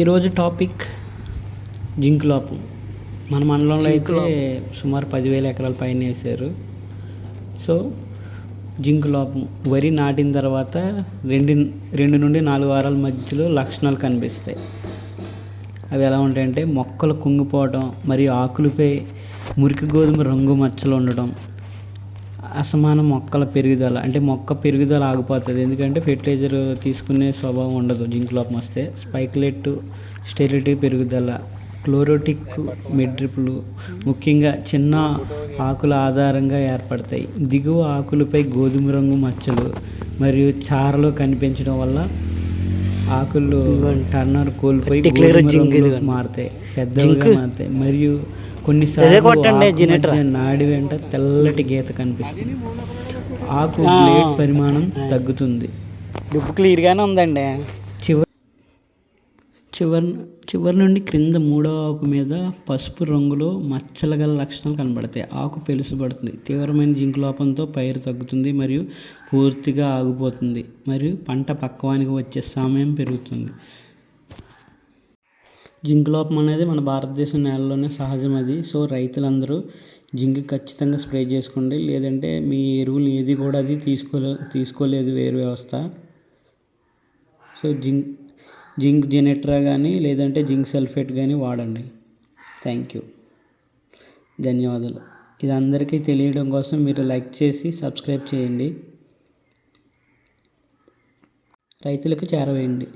ఈరోజు topic zinc లోపం. మన మండలంలో అయితే సుమారు 10,000 ఎకరాల పైన వేశారు. సో జింక్ లోపం వరి నాటిన తర్వాత 2 నుండి 4 వారాల మధ్యలో లక్షణాలు కనిపిస్తాయి. అవి ఎలా ఉంటాయంటే మొక్కలు కుంగిపోవడం, మరియు ఆకులపై మురికి గోధుమ రంగు మచ్చలు ఉండడం, అసమాన మొక్కల పెరుగుదల, అంటే మొక్క పెరుగుదల ఆగిపోతుంది. ఎందుకంటే ఫెర్టిలైజర్ తీసుకునే స్వభావం ఉండదు జింక్ లోపం వస్తే. స్పైక్లెట్ స్టెరిలిటీ పెరుగుదల, క్లోరోటిక్ మెడ్రిపులు ముఖ్యంగా చిన్న ఆకుల ఆధారంగా ఏర్పడతాయి. దిగువ ఆకులపై గోధుమ రంగు మచ్చలు మరియు చారలు కనిపించడం వల్ల ఆకులు టర్నర్ కోల్పోయి మారుతాయి, పెద్దవిగా మారుతాయి. మరియు కొన్నిసార్లు నాడి వెంట తెల్లటి గీత కనిపిస్తుంది. ఆకు బ్లేడ్ పరిమాణం తగ్గుతుంది. క్లియర్గానే ఉందండి. చివరి నుండి క్రింద 3వ ఆకు మీద పసుపు రంగులో మచ్చల గల లక్షణాలు కనబడతాయి. ఆకు పెలుసుబడుతుంది. తీవ్రమైన జింక్ లోపంతో పైరు తగ్గుతుంది మరియు పూర్తిగా ఆగిపోతుంది, మరియు పంట పక్వానికి వచ్చే సమయం పెరుగుతుంది. జింక్ లోపం అనేది మన భారతదేశం నేలలోనే సహజం అది. సో రైతులందరూ జింక్ ఖచ్చితంగా స్ప్రే చేసుకోండి. లేదంటే మీ ఎరువులు ఏది కూడా అది తీసుకోలేదు వేరు వ్యవస్థ. సో జింక్ జెనెట్రా కానీ లేదంటే జింక్ సల్ఫేట్ కానీ వాడండి. థ్యాంక్ యూ, ధన్యవాదాలు. ఇది అందరికీ తెలియడం కోసం మీరు లైక్ చేసి సబ్స్క్రైబ్ చేయండి, రైతులకు చేరవేయండి.